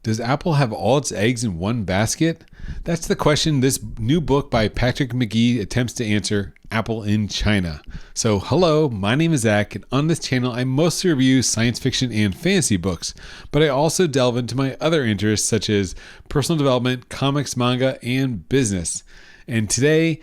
Does Apple have all its eggs in one basket? That's the question this new book by Patrick McGee attempts to answer, Apple in China. So, hello, my name is Zach, and on this channel I mostly review science fiction and fantasy books, but I also delve into my other interests such as personal development, comics, manga, and business. And today,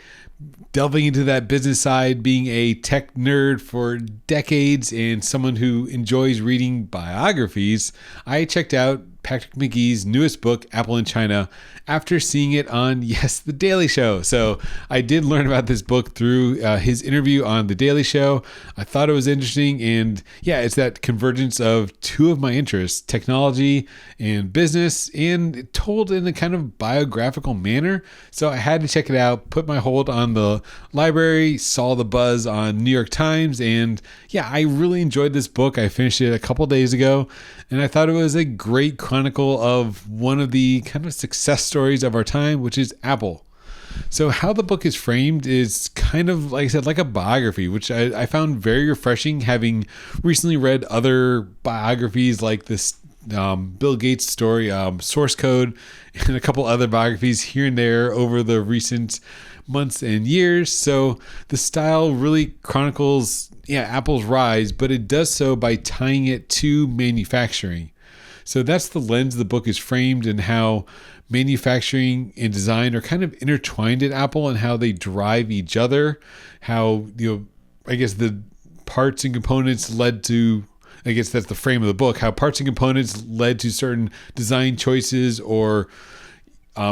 delving into that business side, being a tech nerd for decades and someone who enjoys reading biographies, I checked out Patrick McGee's newest book, Apple in China, after seeing it on, yes, The Daily Show. So I did learn about this book through his interview on The Daily Show. I thought it was interesting. And yeah, it's that convergence of two of my interests, technology and business, and told in a kind of biographical manner. So I had to check it out, put my hold on the library, saw the buzz on New York Times. And yeah, I really enjoyed this book. I finished it a couple days ago, and I thought it was a great chronicle of one of the kind of success stories of our time, which is Apple. So how the book is framed is kind of, like I said, like a biography, which I found very refreshing, having recently read other biographies like this Bill Gates story, Source Code, and a couple other biographies here and there over the recent months and years. So the style really chronicles, Apple's rise, but it does so by tying it to manufacturing. So that's the lens the book is framed, and how manufacturing and design are kind of intertwined at Apple and how they drive each other. How, I guess the parts and components led to, I guess that's the frame of the book, how parts and components led to certain design choices or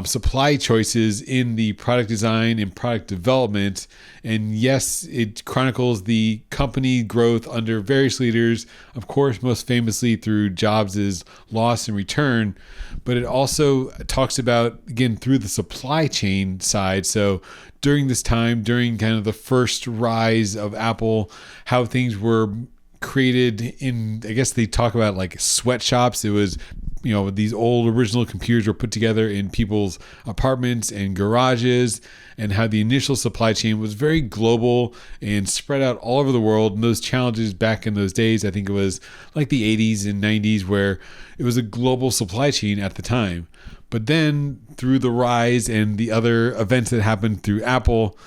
supply choices in the product design and product development. And yes, it chronicles the company growth under various leaders, of course, most famously through Jobs' loss and return. But it also talks about, again, through the supply chain side. So during this time, during kind of the first rise of Apple, how things were created in, I guess they talk about like sweatshops. It was, these old original computers were put together in people's apartments and garages, and how the initial supply chain was very global and spread out all over the world. And those challenges back in those days, I think it was like the 80s and 90s, where it was a global supply chain at the time. But then through the rise and the other events that happened through Apple,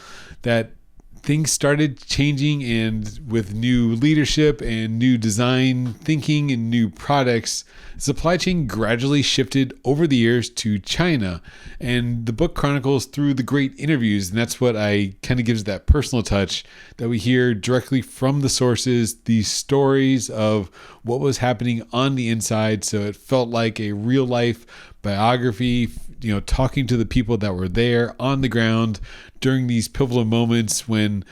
that things started changing, and with new leadership and new design thinking and new products, supply chain gradually shifted over the years to China. And the book chronicles through the great interviews, and that's what I kind of gives that personal touch, that we hear directly from the sources, these stories of what was happening on the inside. So it felt like a real life biography, talking to the people that were there on the ground during these pivotal moments when,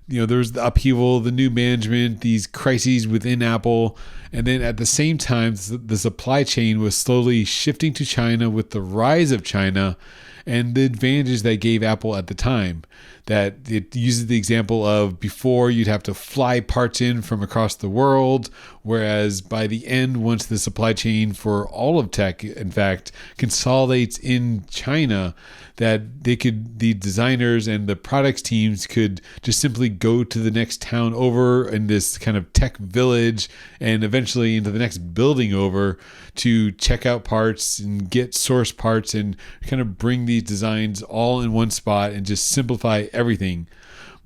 there's the upheaval, the new management, these crises within Apple. And then at the same time, the supply chain was slowly shifting to China with the rise of China and the advantages that gave Apple at the time. That it uses the example of before you'd have to fly parts in from across the world, whereas by the end, once the supply chain for all of tech, in fact, consolidates in China, that the designers and the products teams could just simply go to the next town over in this kind of tech village, and eventually into the next building over, to check out parts and get source parts and kind of bring these designs all in one spot and just simplify everything.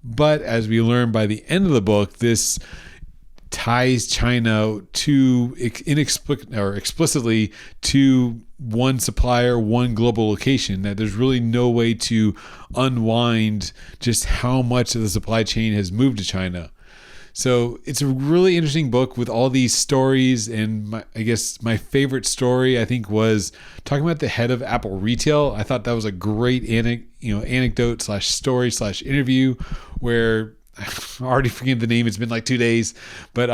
But as we learn by the end of the book, this ties China to explicitly to one supplier, one global location, that there's really no way to unwind just how much of the supply chain has moved to China. So it's a really interesting book with all these stories. And I guess my favorite story, I think, was talking about the head of Apple Retail. I thought that was a great anecdote / story / interview, where I already forget the name. It's been like 2 days, but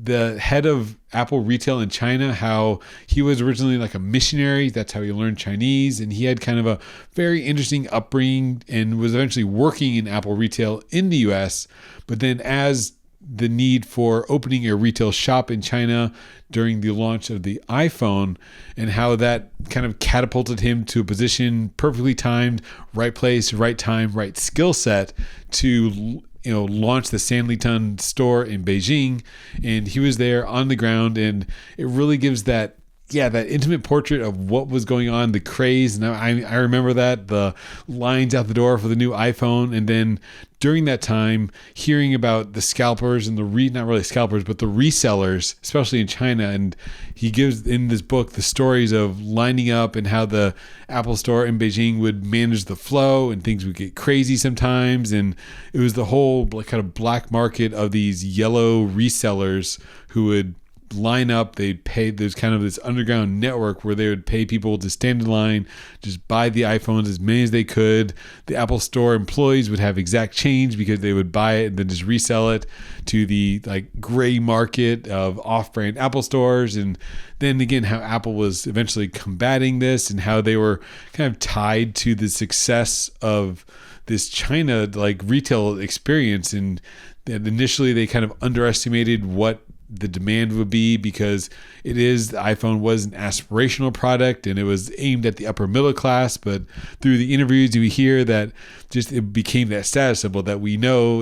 the head of Apple Retail in China, how he was originally like a missionary. That's how he learned Chinese, and he had kind of a very interesting upbringing and was eventually working in Apple Retail in the US. But then as the need for opening a retail shop in China during the launch of the iPhone, and how that kind of catapulted him to a position perfectly timed, right place, right time, right skill set to launch the Sanlitun store in Beijing. And he was there on the ground, and it really gives that yeah, that intimate portrait of what was going on, the craze. And I remember that, the lines out the door for the new iPhone. And then during that time, hearing about the scalpers and not really scalpers, but the resellers, especially in China. And he gives in this book the stories of lining up and how the Apple store in Beijing would manage the flow and things would get crazy sometimes. And it was the whole kind of black market of these yellow resellers who would line up. They'd pay, there's kind of this underground network where they would pay people to stand in line, just buy the iPhones, as many as they could. The Apple store employees would have exact change because they would buy it and then just resell it to the like gray market of off-brand Apple stores. And then again, how Apple was eventually combating this and how they were kind of tied to the success of this China like retail experience. And initially they kind of underestimated what the demand would be, because the iPhone was an aspirational product and it was aimed at the upper middle class. But through the interviews, we hear that just it became that status symbol that we know.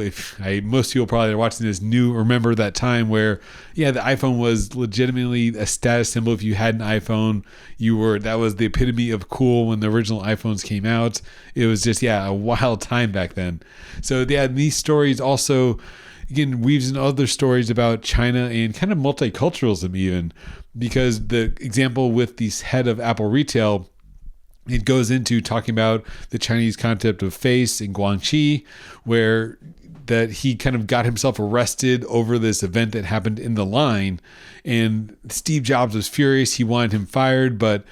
Most people probably are watching this remember that time where, yeah, the iPhone was legitimately a status symbol. If you had an iPhone, that was the epitome of cool when the original iPhones came out. It was just, a wild time back then. So yeah, these stories also again weaves in other stories about China and kind of multiculturalism even, because the example with the head of Apple retail, it goes into talking about the Chinese concept of face in Guangxi, where that he kind of got himself arrested over this event that happened in the line, and Steve Jobs was furious. He wanted him fired, but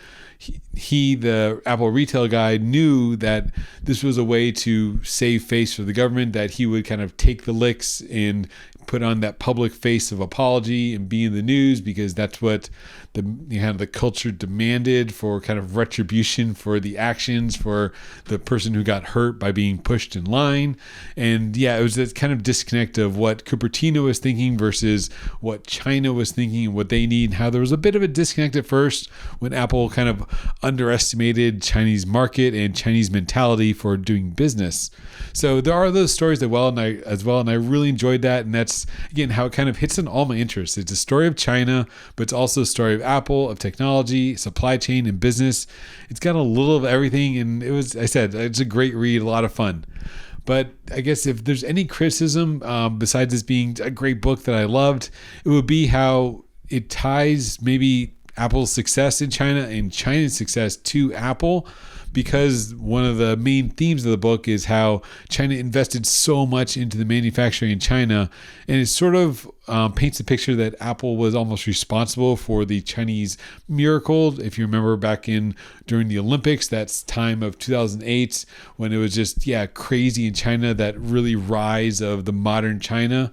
the Apple retail guy, knew that this was a way to save face for the government, that he would kind of take the licks and put on that public face of apology and be in the news, because that's what the culture demanded, for kind of retribution for the actions for the person who got hurt by being pushed in line. And yeah, it was this kind of disconnect of what Cupertino was thinking versus what China was thinking and what they need, and how there was a bit of a disconnect at first when Apple kind of underestimated Chinese market and Chinese mentality for doing business. So there are those stories as well, and I really enjoyed that. And that's again how it kind of hits on all my interests. It's a story of China, but it's also a story of Apple, of technology, supply chain, and business. It's got a little of everything, and it's a great read, a lot of fun. But I guess if there's any criticism, besides this being a great book that I loved, it would be how it ties maybe Apple's success in China and China's success to Apple, because one of the main themes of the book is how China invested so much into the manufacturing in China, and it sort of paints a picture that Apple was almost responsible for the Chinese miracle. If you remember back during the Olympics, that's time of 2008, when it was just crazy in China, that really rise of the modern China.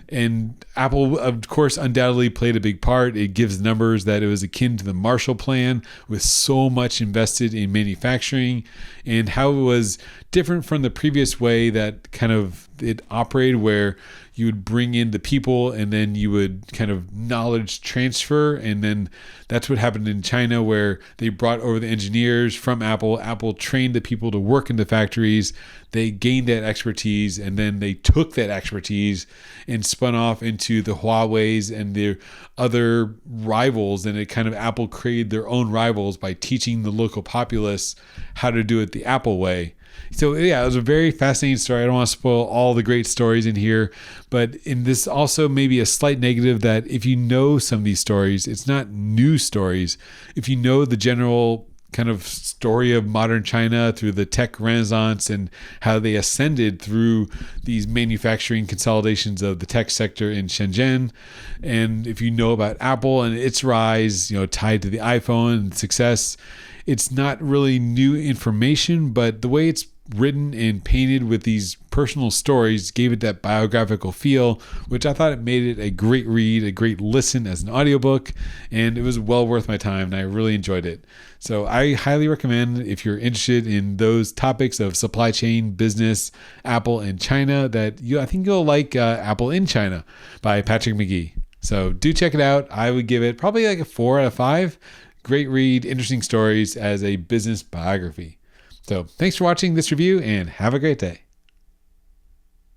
And Apple, of course, undoubtedly played a big part. It gives numbers that it was akin to the Marshall Plan, with so much invested in manufacturing, and how it was different from the previous way that kind of it operated, where you would bring in the people and then you would kind of knowledge transfer. And then that's what happened in China, where they brought over the engineers from Apple. Apple trained the people to work in the factories. They gained that expertise, and then they took that expertise and spun off into the Huawei's and their other rivals. And it kind of, Apple created their own rivals by teaching the local populace how to do it the Apple way. So yeah, it was a very fascinating story. I don't want to spoil all the great stories in here, but in this also maybe a slight negative, that if you know some of these stories, it's not new stories. If you know the general kind of story of modern China through the tech renaissance and how they ascended through these manufacturing consolidations of the tech sector in Shenzhen, and if you know about Apple and its rise, tied to the iPhone and success, it's not really new information, but the way it's written and painted with these personal stories gave it that biographical feel, which I thought it made it a great read, a great listen as an audiobook, and it was well worth my time, and I really enjoyed it. So I highly recommend, if you're interested in those topics of supply chain, business, Apple, and China, that I think you'll like Apple in China by Patrick McGee. So do check it out. I would give it probably like a 4 out of 5. Great read, interesting stories as a business biography. So thanks for watching this review, and have a great day.